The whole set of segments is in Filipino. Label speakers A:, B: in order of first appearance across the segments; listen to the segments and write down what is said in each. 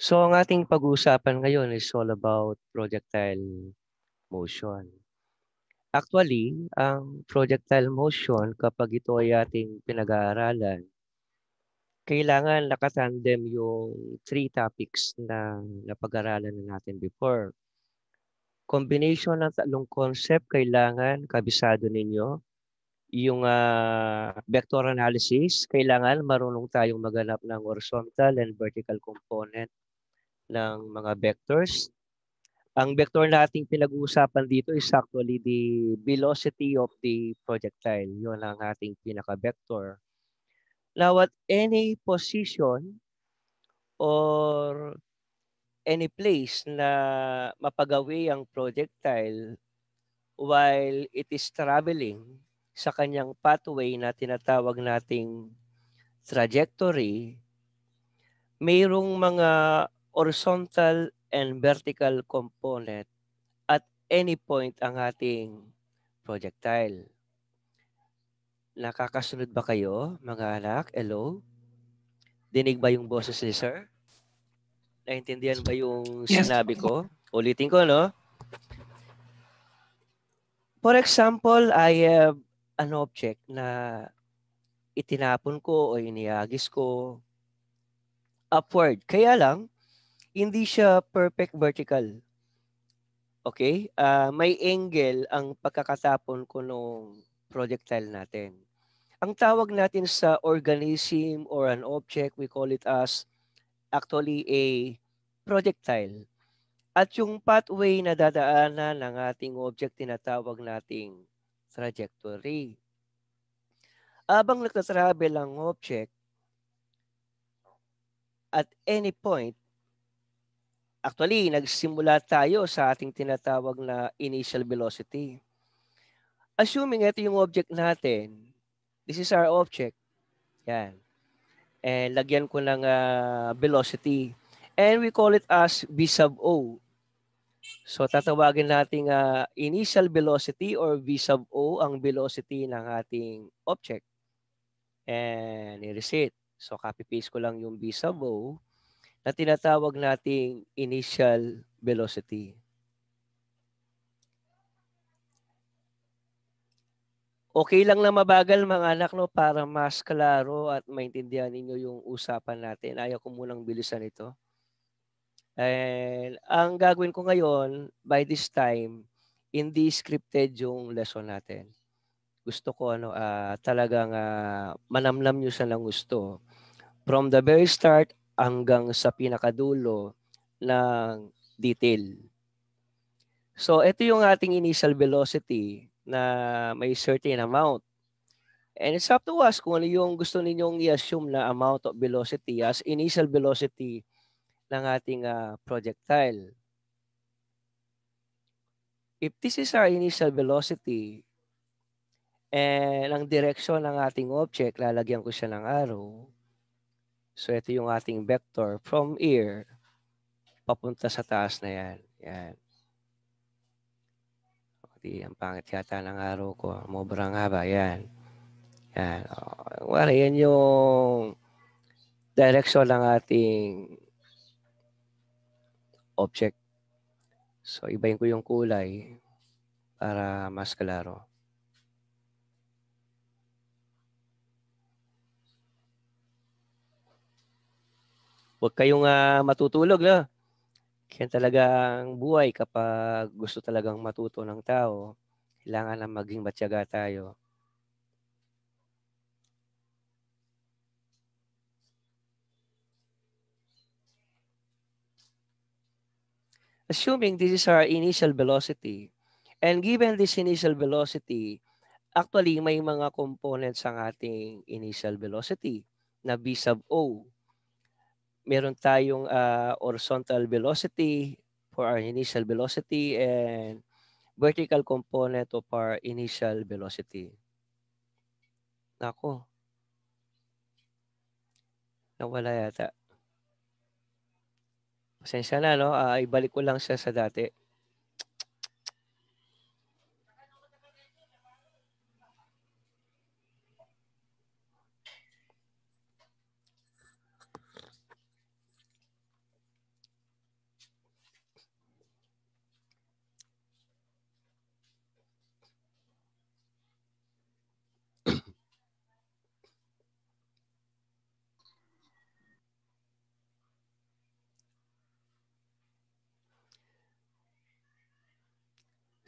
A: So ang ating pag-uusapan ngayon is all about projectile motion. Actually, ang projectile motion kapag ito ay ating pinag-aaralan, kailangan nakatandem yung three topics na napag-aralan na natin before. Combination ng tatlong concept, kailangan kabisado ninyo. Yung vector analysis, kailangan marunong tayong maghanap ng horizontal and vertical component ng mga vectors. Ang vector nating pinag-uusapan dito is actually the velocity of the projectile. Yun ang ating pinaka-vector. Now, at any position or any place na mapagawi ang projectile while it is traveling sa kanyang pathway na tinatawag nating trajectory, mayroong mga horizontal and vertical component at any point ang ating projectile. Nakakasunod ba kayo, mga anak? Hello? Dinig ba yung boses ni sir? Naintindihan ba yung
B: Yes.
A: sinabi ko? Ulitin ko, no? For example, I have an object na itinapon ko o iniagis ko upward. Kaya lang, hindi siya perfect vertical. Okay? May angle ang pagkakatapon ko nung projectile natin. Ang tawag natin sa organism or an object, we call it as actually a projectile. At yung pathway na dadaanan ng ating object, tinatawag nating trajectory. Habang nagtatravel ang object, at any point, actually, nagsimula tayo sa ating tinatawag na initial velocity. Assuming ito yung object natin, this is our object. Yan. And lagyan ko ng velocity. And we call it as V sub O. So tatawagin natin initial velocity or V sub O ang velocity ng ating object. And i-reset. So copy-paste ko lang yung V sub O na tinatawag nating initial velocity. Okay lang na mabagal mga anak, no, para mas klaro at maintindihan ninyo yung usapan natin. Ayaw ko munang bilisan ito. And ang gagawin ko ngayon, by this time, hindi scripted yung lesson natin. Gusto ko talagang manamnam nyo sa ng gusto. From the very start hanggang sa pinakadulo ng detail. So ito yung ating initial velocity na may certain amount. And it's up to us kung ano yung gusto ninyong i-assume na amount of velocity as initial velocity ng ating projectile. If this is our initial velocity and ang direksyon ng ating object, lalagyan ko siya ng arrow. So ito yung ating vector from here papunta sa taas na yan. Yan. Di, ang pangit yata ng arrow ko. Mobrang haba. Yan. Yan. Wala, yan yung direksyon ng ating object. So, ibahin ko yung kulay para mas klaro. Huwag kayong matutulog, no? Kaya talagang buhay kapag gusto talagang matuto ng tao, kailangan na maging matyaga tayo. Assuming this is our initial velocity, and given this initial velocity, actually may mga components ang ating initial velocity na V sub O. Meron tayong horizontal velocity for our initial velocity and vertical component of our initial velocity. Nako. Nawala yata. Pasensya na, no? Ibalik ko lang siya sa dati.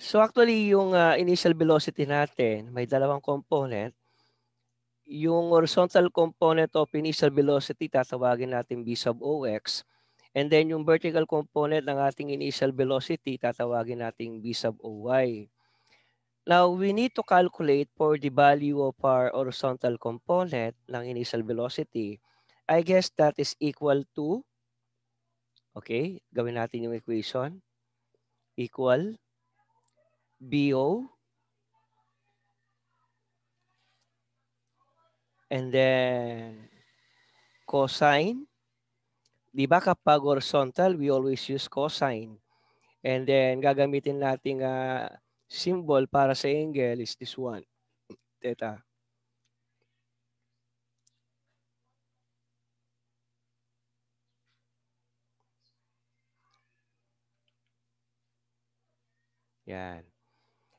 A: So actually, yung initial velocity natin, may dalawang component. Yung horizontal component of initial velocity, tatawagin natin v sub OX. And then yung vertical component ng ating initial velocity, tatawagin natin v sub OY. Now, we need to calculate for the value of our horizontal component ng initial velocity. I guess that is equal to, okay, gawin natin yung equation, equal BO, and then cosine. Di ba kapag horizontal, we always use cosine. And then gagamitin nating symbol para sa angle is this one, theta. Yan.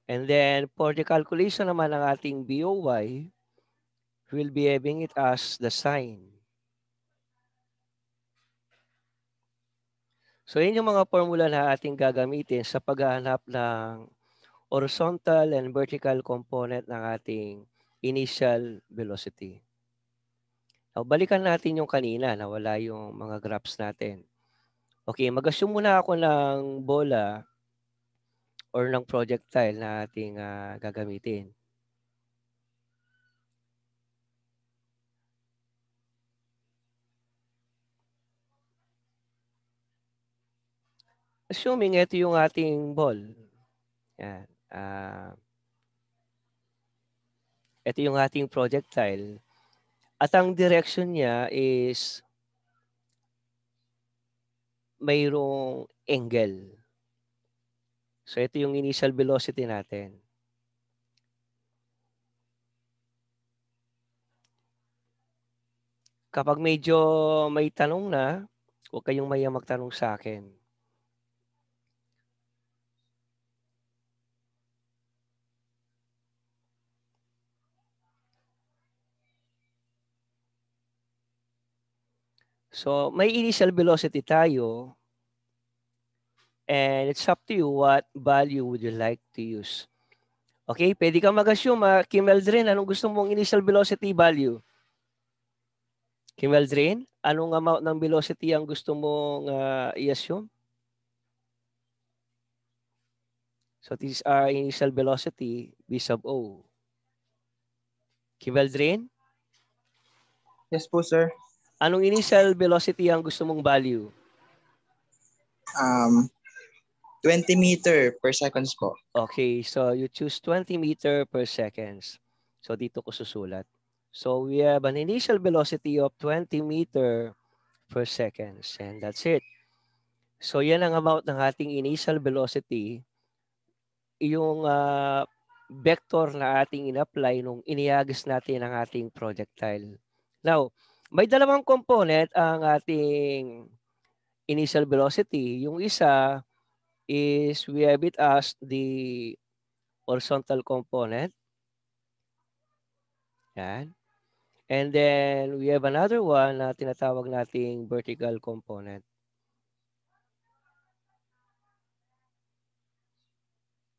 A: And then for the calculation naman ng ating BOY, we'll be having it as the sine. So yun yung mga formula na ating gagamitin sa paghahanap ng horizontal and vertical component ng ating initial velocity. Now, balikan natin yung kanina, nawala yung mga graphs natin. Okay, mag-assume muna ako ng bola or ng projectile na ating gagamitin. Assuming ito yung ating ball. Yan. Ito yung ating projectile. At ang direction niya is mayroong angle. So ito yung initial velocity natin. Kapag medyo may tanong na, huwag kayong maya magtanong sa akin. So may initial velocity tayo. And it's up to you what value would you like to use. Okay, pwede kang mag-assume, Kim Eldrin, anong gusto mong initial velocity value? Kim Eldrin, anong amount ng velocity ang gusto mong i-assume? So this is our initial velocity, V sub O. Kim Eldrin?
B: Yes po, sir.
A: Anong initial velocity ang gusto mong value?
B: 20 meter per seconds po.
A: Okay, so you choose 20 meter per seconds. So dito ko susulat. So we have an initial velocity of 20 meter per seconds. And that's it. So yan ang amount ng ating initial velocity. Yung vector na ating in-apply nung iniagis natin ang ating projectile. Now, may dalawang component ang ating initial velocity. Yung isa is we have it as the horizontal component. Yan. And then we have another one na tinatawag nating vertical component.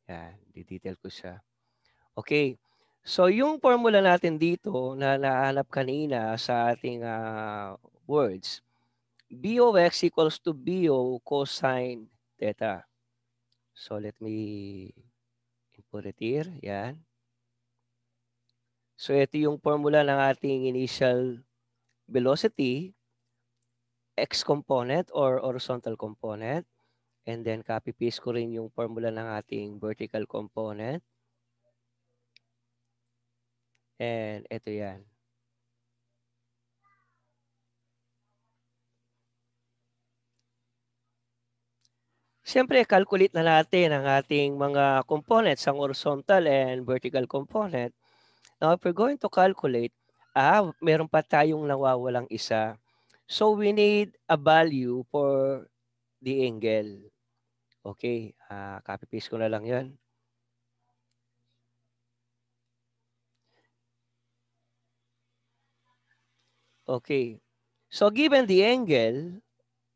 A: Yan, detail ko siya. Okay. So yung formula natin dito na nahanap kanina sa ating words, BOX equals to BO cosine theta. So let me input it here. Yan. So ito yung formula ng ating initial velocity, x component or horizontal component. And then copy paste ko rin yung formula ng ating vertical component. And ito yan. Siyempre, calculate na natin ang ating mga components, ang horizontal and vertical component. Now, if we're going to calculate, meron pa tayong nawawalang isa. So, we need a value for the angle. Okay, copy paste ko na lang yan. Okay, so given the angle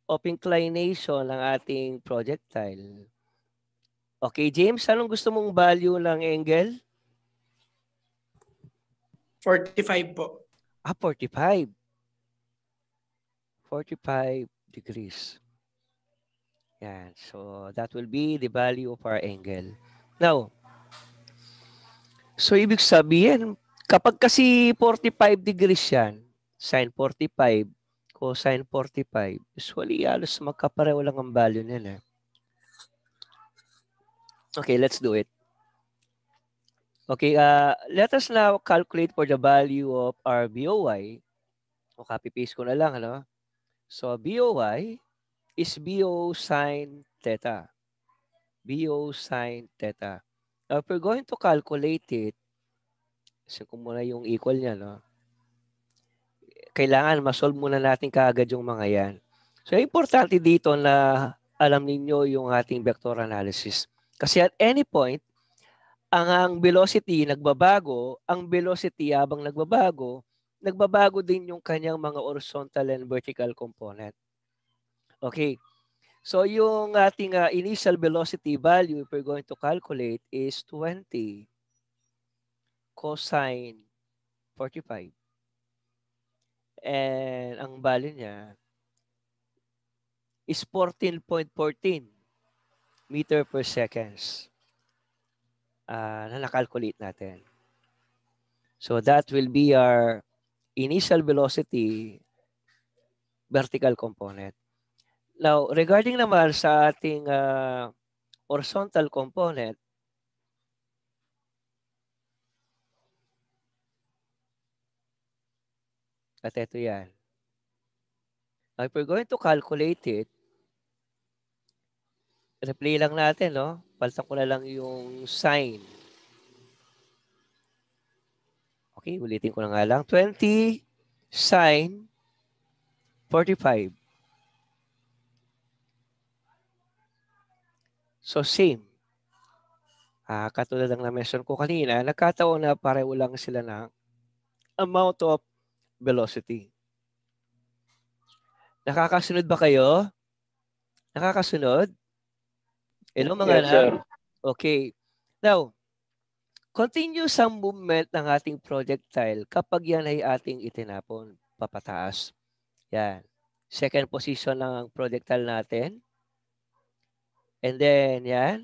A: of inclination ng ating projectile, Okay, James, anong gusto mong value ng angle?
C: 45 po.
A: 45. 45 degrees. Yan. So, that will be the value of our angle. Now, so ibig sabihin, kapag kasi 45 degrees yan, sine 45, cosine 45, usually halos magkapareho lang ang value nila. Okay, let's do it. Okay, let us now calculate for the value of our BOY. O copy-paste ko na lang, ano? So, BOY is BO sine theta. BO sine theta. Now, if we're going to calculate it, kasi kung muna yung equal niya, no? Kailangan masolve muna natin kaagad yung mga yan. So, importante dito na alam ninyo yung ating vector analysis. Kasi at any point, ang velocity nagbabago, ang velocity habang nagbabago din yung kanyang mga horizontal and vertical component. Okay. So, yung ating initial velocity value, if we're going to calculate, is 20 cosine 45. And ang value niya is 14.14 meter per seconds na nakalculate natin. So, that will be our initial velocity vertical component. Now, regarding naman sa ating horizontal component, at ito yan. Now, if we're going to calculate it, replay lang natin, no? Palitan ko na lang yung sign. Okay, ulitin ko na nga lang. 20 sine 45. So, same. Katulad ng na-mention ko kanina, nagkataon na pareho lang sila ng amount of velocity. Nakakasunod ba kayo? Nakakasunod? Hello mga
D: Yes, sir.
A: Okay. Now, continuous ang movement ng ating projectile kapag yan ay ating itinapon papataas. Yan. Second position lang ang projectile natin. And then, yan.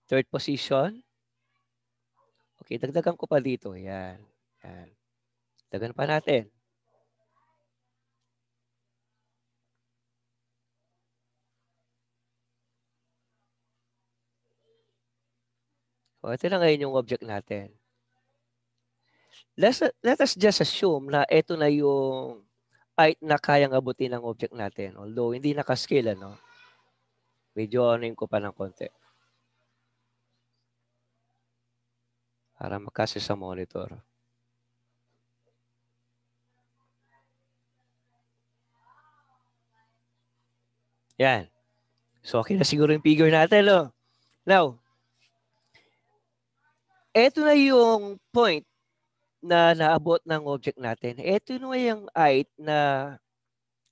A: Third position. Okay, dagdagan ko pa dito. Yan. Yan. Dagdagan pa natin. O, ito na ngayon yung object natin. Let us just assume na ito na yung height na kayang abutin ng object natin. Although, hindi nakascale, ano? Medyo anuin ko pa ng konti. Para makasya sa monitor. Yan. So, okay na siguro yung figure natin, no? Now, ito na yung point na naabot ng object natin. Ito na yung height na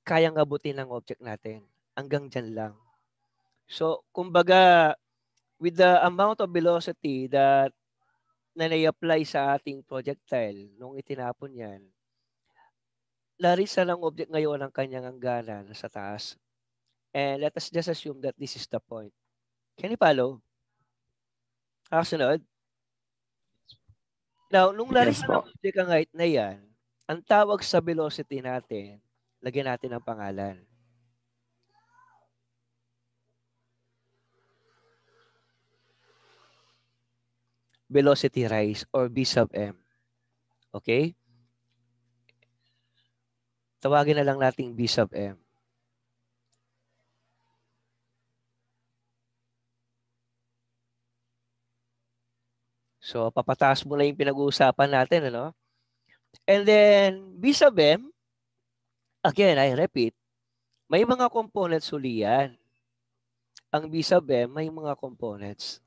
A: kayang abutin ng object natin. Hanggang dyan lang. So, kumbaga, with the amount of velocity that na nai-apply sa ating projectile nung itinapon yan, larisa ng object ngayon ang kanyang hangganan sa taas. And let us just assume that this is the point. Can you follow? Kasunod? Now, nung larisa ng object ang height na yan, ang tawag sa velocity natin, lagyan natin ng pangalan. Velocity rise or V sub m. Okay? Tawagin na lang natin V sub m. So, papataas mo na yung pinag-uusapan natin, ano? And then, V sub m, again, I repeat, may mga components uli yan. Ang V sub m, may mga components.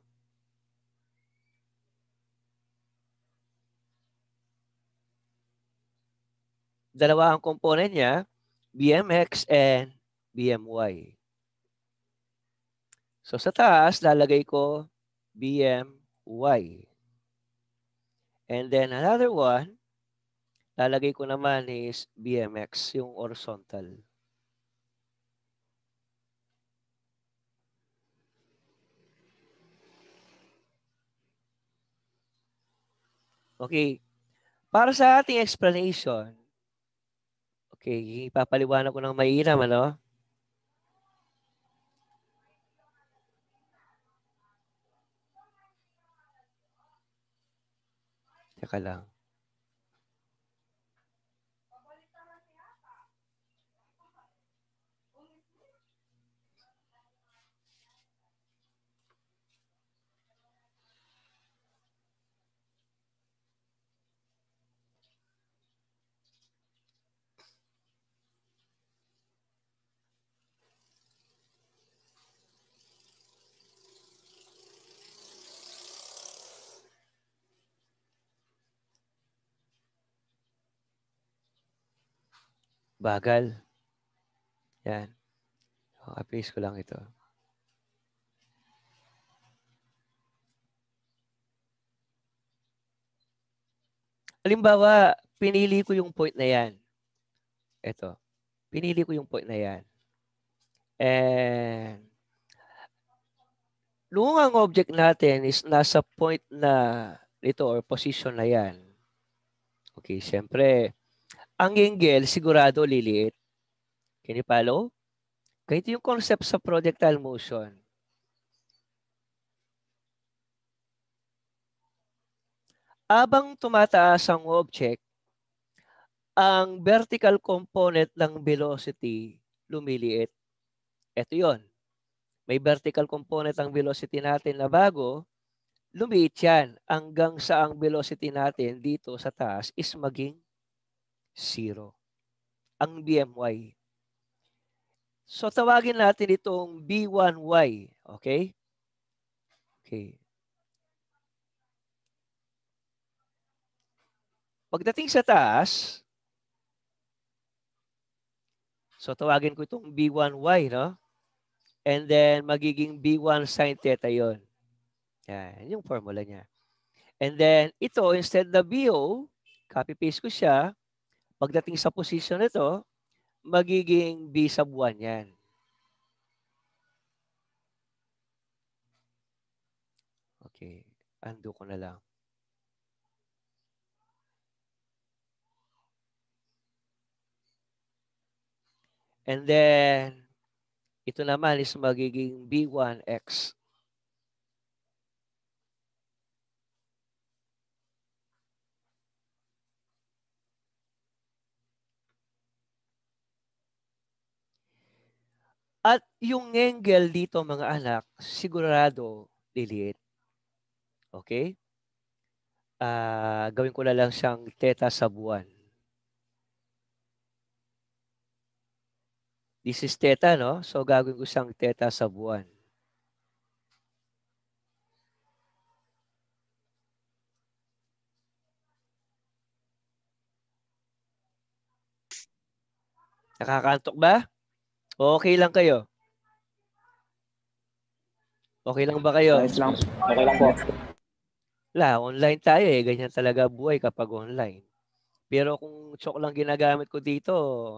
A: Dalawa ang component niya, BMX and BMY. So sa taas, lalagay ko BMY. And then another one, lalagay ko naman is BMX, yung horizontal. Okay. Para sa ating explanation, okay, ipapaliwanag ko ng mainam, ano? Teka lang. Bagal. Yan. Paste ko lang ito. Halimbawa, pinili ko yung point na yan. Ito. Pinili ko yung point na yan. And nung ang object natin is nasa point na ito or position na yan. Okay, siyempre, ang angle sigurado liliit. Can you follow? Ganito yung concept sa projectile motion. Abang tumataas ang object, ang vertical component ng velocity lumiliit. Ito yon. May vertical component ang velocity natin na bago, lumiit yan hanggang sa ang velocity natin dito sa taas is maging 0. Ang BMY. So tawagin natin itong B1Y. Okay? Okay. Pagdating sa taas, so tawagin ko itong B1Y, no? And then magiging B1 sin theta yon. Yan, yung formula niya. And then ito, instead na BO, copy-paste ko siya. Pagdating sa position nito, magiging B sub 1 yan. Okay, undo ko na lang. And then, ito naman is magiging B1X. At yung angle dito mga anak, sigurado liliit. Okay? Gawin ko na lang siyang theta sub 1. This is theta, no? So gagawin ko siyang theta sub 1. Nakakantok ba? Okay lang kayo? Okay lang ba kayo?
B: Okay lang po.
A: Wala, online tayo eh. Ganyan talaga buhay kapag online. Pero kung chok lang ginagamit ko dito,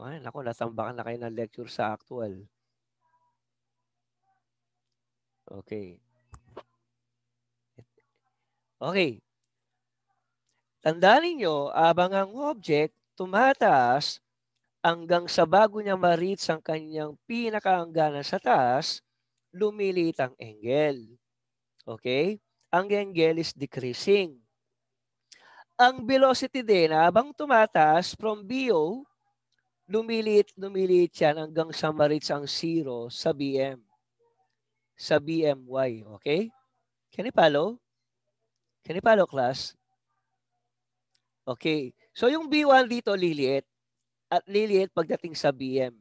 A: ay naku, natambakan na kayo ng lecture sa actual. Okay. Okay. Tandaan ninyo, abang ang object tumataas hanggang sa bago niya ma-reach ang kanyang pinakahangganan sa taas, lumiliit ang angle. Okay? Ang angle is decreasing. Ang velocity din, habang tumataas from BO, lumiliit yan hanggang sa ma-reach ang 0 sa BM. Sa BMY. Okay? Can you follow? Can you follow, class? Okay. So yung B1 dito liliit at liliit pagdating sa BM.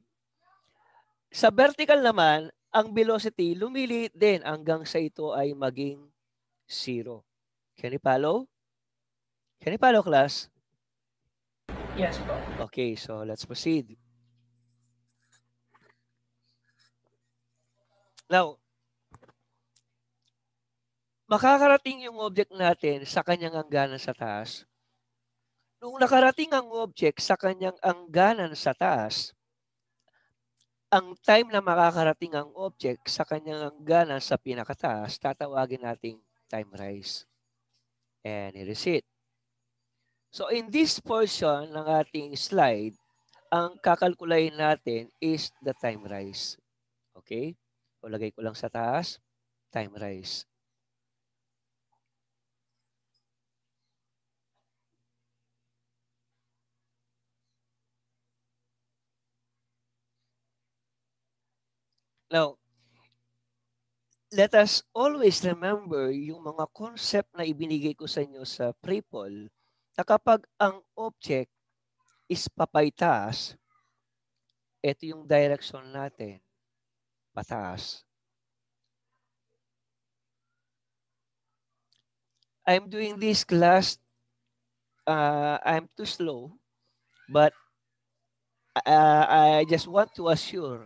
A: Sa vertical naman, ang velocity lumiliit din hanggang sa ito ay maging 0. Can you follow? Can you follow, class?
C: Yes po.
A: Okay, so let's proceed. Now, makakarating yung object natin sa kanyang hangganan sa taas. Nung nakarating ang object sa kanyang hangganan sa taas, ang time na makakarating ang object sa kanyang hangganan sa pinakataas, tatawagin nating time rise. And here is it. So in this portion ng ating slide, ang kakalkulayin natin is the time rise. Okay? O lagay ko lang sa taas, time rise. Now, let us always remember yung mga concept na ibinigay ko sa inyo sa pre-poll na kapag ang object is papaytaas, ito yung direction natin, pataas. I'm doing this class, I'm too slow, but I just want to assure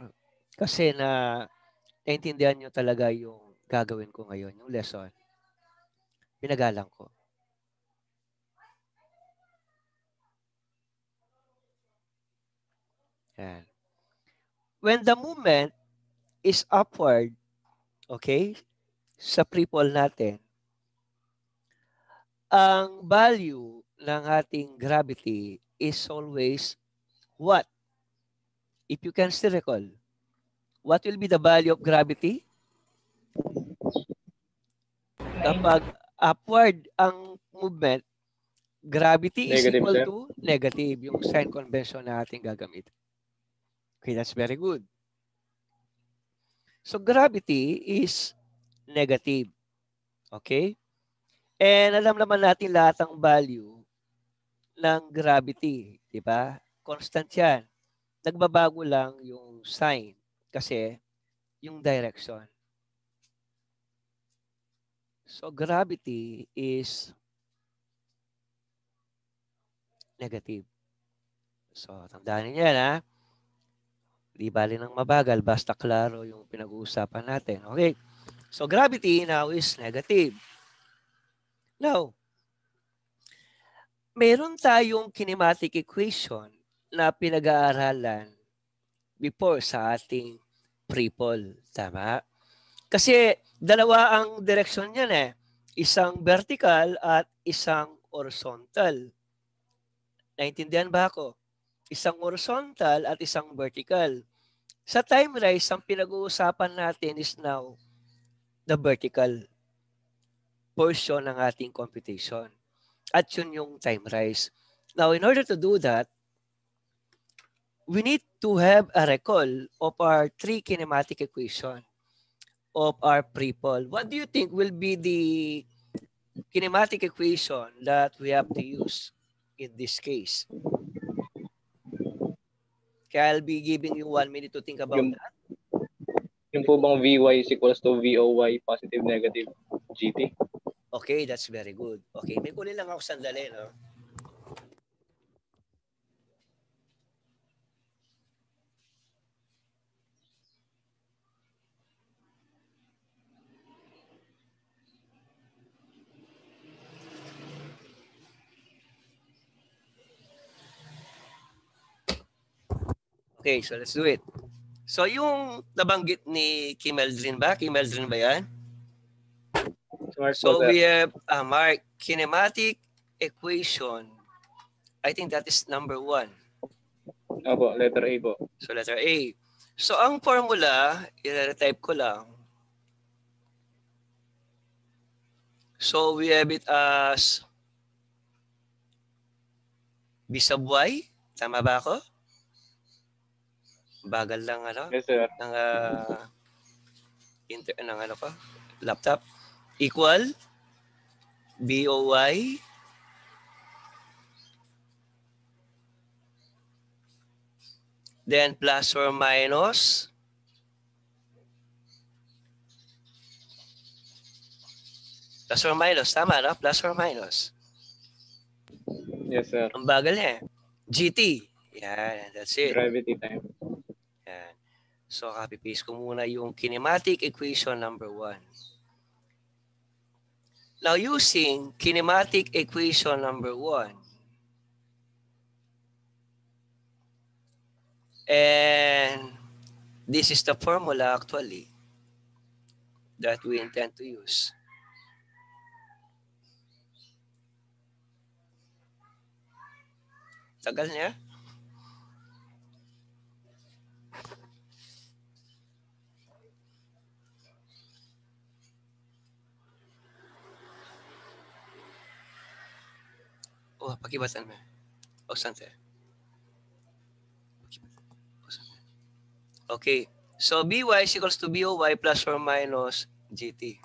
A: kasi na naintindihan nyo talaga yung gagawin ko ngayon, yung lesson. Pinagalang ko. Yan. When the movement is upward, okay, sa pre-poll natin, ang value ng ating gravity is always what? If you can still recall, what will be the value of gravity? Kapag upward ang movement, gravity is
D: Negative,
A: equal
D: sir.
A: to negative, yung sign convention na ating gagamit. Okay, that's very good. So gravity is negative. Okay? And alam naman natin lahat ng value ng gravity, di ba? Constant yan. Nagbabago lang yung sign kasi yung direction. So gravity is negative. So tandaan niyo yan, ha? Di bali ng mabagal, basta klaro yung pinag-uusapan natin. Okay. So gravity now is negative. Now, meron tayong kinematic equation na pinag-aaralan before sa ating pre-poll. Tama? Kasi dalawa ang direksyon niyan eh. Isang vertical at isang horizontal. Naintindihan ba ako? Isang horizontal at isang vertical. Sa time rise, ang pinag-uusapan natin is now the vertical portion ng ating computation. At yun yung time rise. Now, in order to do that, we need to have a recall of our three kinematic equation of our pre-poll. What do you think will be the kinematic equation that we have to use in this case? Kaya I'll be giving you 1 minute to think about that.
D: Yung po bang Vy is equals to Voy positive negative GT?
A: Okay, that's very good. Okay, may kunin lang ako sandali, no? Okay, so let's do it. So yung nabanggit ni Kim Eldrin ba? Kim Eldrin ba yan?
D: Smart
A: So
D: po, sir.
A: we have Mark, kinematic equation. I think that is number 1.
D: Opo, letter A po.
A: So letter A. So ang formula, i-retype ko lang. So we have it as B sub Y. Tama ba ako? Bagal lang ano?
D: Yes, sir.
A: Ng ano ko? Laptop. Equal BOY then plus or minus tama, no? Plus or minus.
D: Yes, sir.
A: Ang bagal niya eh. GT. Yan, that's it.
D: Gravity time.
A: Yan. So, copy-paste ko muna yung kinematic equation number 1. Now, using kinematic equation number 1, and this is the formula actually that we intend to use. Tagal niya? Oh, pakibatan mo. O, sante. Okay. So, by is equals to boy plus or minus gt.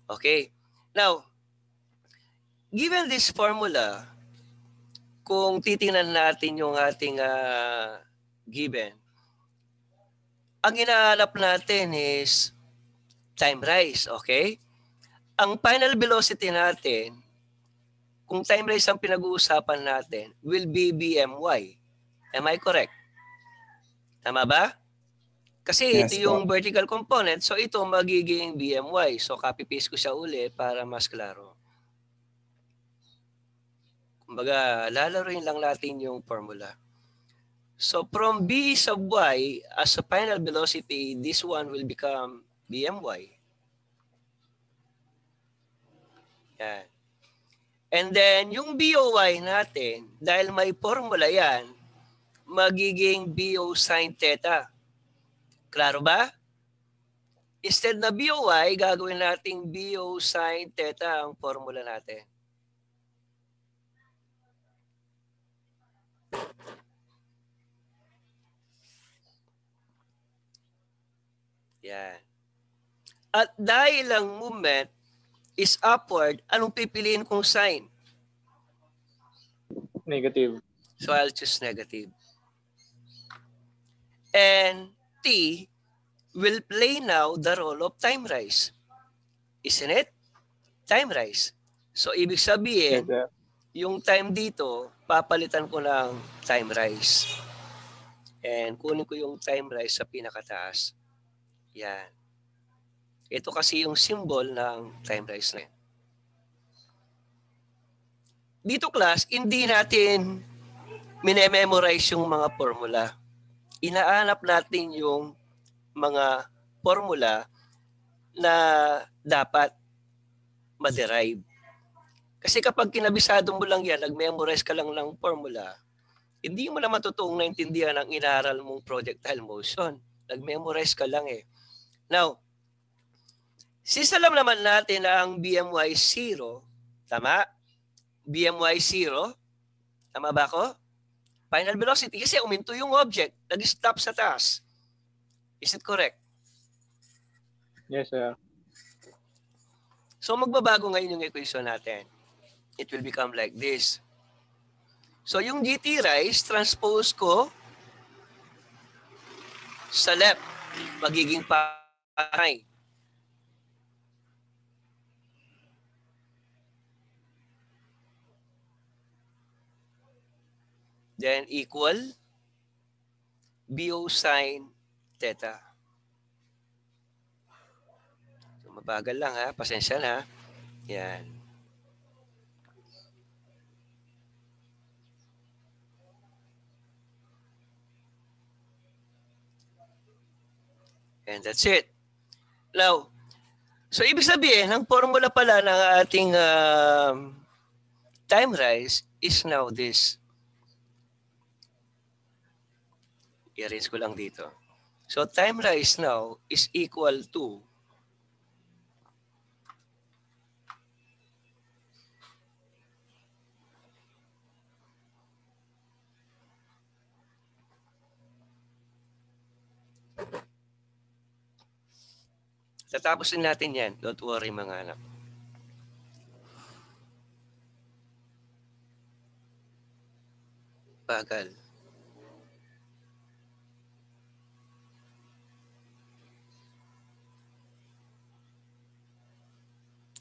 A: Okay. Now, given this formula, kung titingnan natin yung ating given, ang hinahanap natin is time rise, okay? Ang final velocity natin, kung time rise ang pinag-uusapan natin, will be bmy. Am I correct? Tama ba? Kasi
B: Yes,
A: ito yung
B: po.
A: vertical component, so ito magiging bmy. So copy-paste ko siya uli para mas klaro. Kumbaga, lalaruin lang natin yung formula. So from b sub y as a final velocity, this one will become bmy. Yan. And then, yung BOY natin, dahil may formula yan, magiging BO sin theta. Klaro ba? Instead na BOY, gagawin nating BO sin theta ang formula natin. Yan. At dahil ang movement is upward, anong pipiliin kong sign?
D: Negative.
A: So I'll choose negative. And T will play now the role of time rise. Isn't it? Time rise. So ibig
D: Yes,
A: sabihin,
D: sir.
A: yung time dito, papalitan ko ng time rise. And kunin ko yung time rise sa pinakataas. Yan. Ito kasi yung symbol ng time rise na yan. Dito class, hindi natin minememorize yung mga formula. Inaanap natin yung mga formula na dapat ma-derive. Kasi kapag kinabisado mo lang yan, nag-memorize ka lang ng formula, hindi mo naman totoong naintindihan ang inaral mong projectile motion. Nag-memorize ka lang eh. Now, since alam naman natin na ang BMY 0, tama? BMY 0, tama ba ako? Final velocity, kasi uminto yung object, nag-stop sa taas. Is it correct?
D: Yes, sir.
A: So magbabago ngayon yung equation natin. It will become like this. So yung GT rise, transpose ko sa left, magiging pi. Then equal BO sin theta. So mabagal lang ha, pasensya na. Yan. And that's it. Now, so ibig sabihin, ang formula pala ng ating time rise is now this. I-arrange ko lang dito. So time rise now is equal to tatapos din natin yan. Don't worry mga anak. Bagal.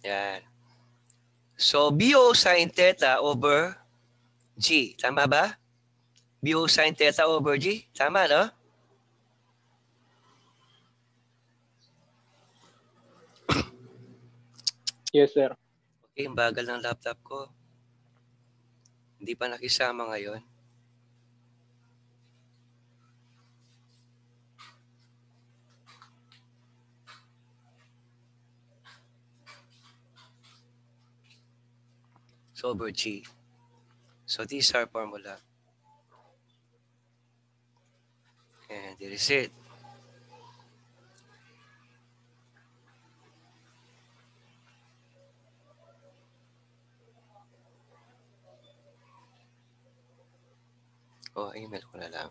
A: Yan. So, BO sin theta over G. Tama ba? BO sin theta over G. Tama, no?
D: Yes, sir.
A: Okay, ang bagal ng laptop ko. Hindi pa nakisama ngayon. So, over G. So, these are formula. And there is it. Oh, email ko na lang.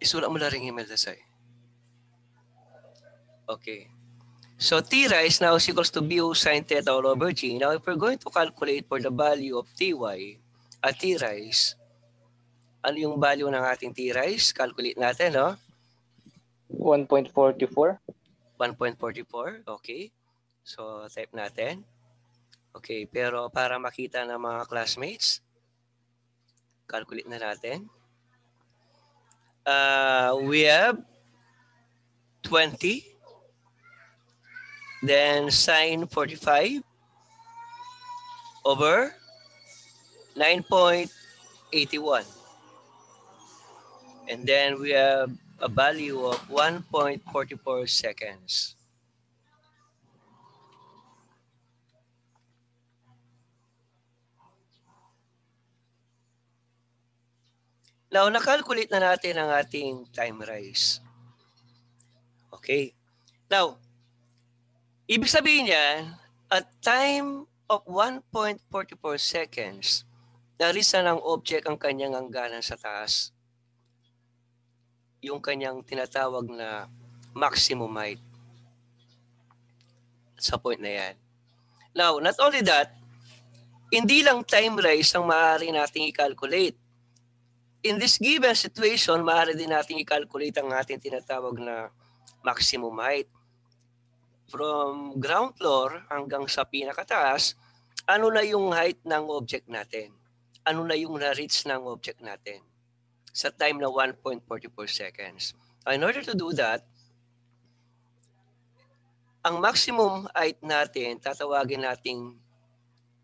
A: Isulat mo na rin email na sa'yo. Okay. So T rise now is equals to BO sine theta all over G. Now, if we're going to calculate for the value of Ty at T rise, ano yung value ng ating T rise? Calculate natin, no?
D: 1.44.
A: 1.44. Okay. So, type natin. Okay. Pero para makita ng mga classmates, calculate na natin. We have 20. Then sine 45 over 9.81. And then we have a value of 1.44 seconds. Now, nakalculate na natin ang ating time rise. Okay. Now, ibig sabihin niyan, at time of 1.44 seconds, narisa ng object ang kanyang hangganan sa taas. Yung kanyang tinatawag na maximum height. Sa point na yan. Now, not only that, hindi lang time rise ang maaari nating i-calculate. In this given situation, maaari din nating i-calculate ang ating tinatawag na maximum height. From ground floor hanggang sa pinakataas, ano na yung height ng object natin? Ano na yung na-reach ng object natin? Sa time na 1.44 seconds. In order to do that, ang maximum height natin, tatawagin nating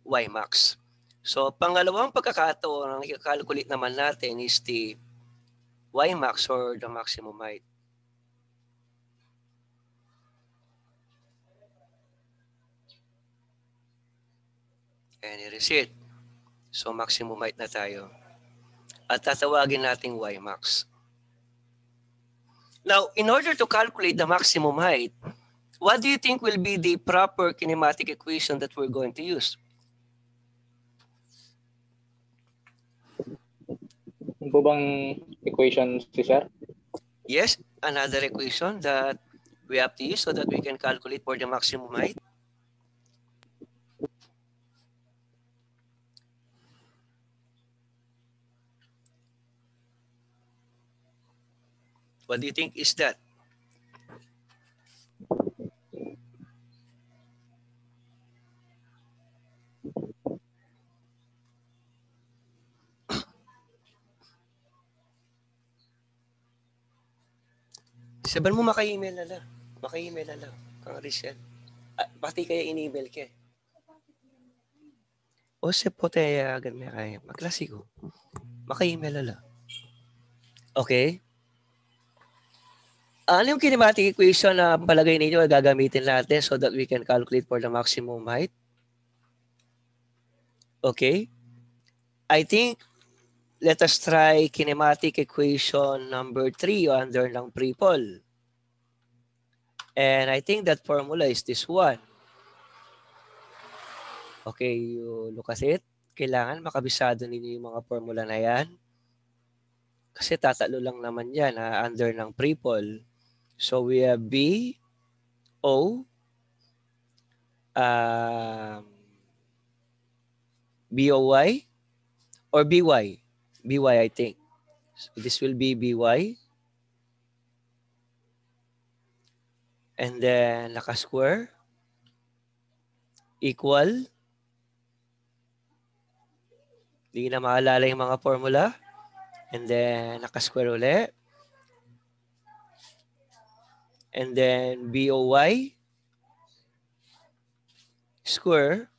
A: Ymax. So, pangalawang pagkakataon ang i-calculate naman natin is the Ymax or the maximum height. And here is it. So, maximum height na tayo. At tatawagin nating Ymax. Now, in order to calculate the maximum height, what do you think will be the proper kinematic equation that we're going to use?
D: Ano po bang equation si sir?
A: Yes, another equation that we have to use so that we can calculate for the maximum height. What do you think is that? Sabihan mo maka-email na lang. Maka-email na lang. Kang Richelle. Pati kaya in-email ka. O se po tayo agad may kaya. Magklasiko. Maka-email na lang. Okay? Ano yung kinematic equation na palagay ninyo ay gagamitin natin so that we can calculate for the maximum height? Okay? I think let us try kinematic equation number 3 under ng pre-pol. And I think that formula is this one. Okay, you look at it. Kailangan makabisado ninyo yung mga formula na yan. Kasi tatalo lang naman yan under ng pre-pol. So we have B, O, B-O-Y, or B-Y. B-Y, I think. So this will be B-Y. And then naka-square equal. Hindi na maalala yung mga formula. And then naka-square ulit. And then BOY square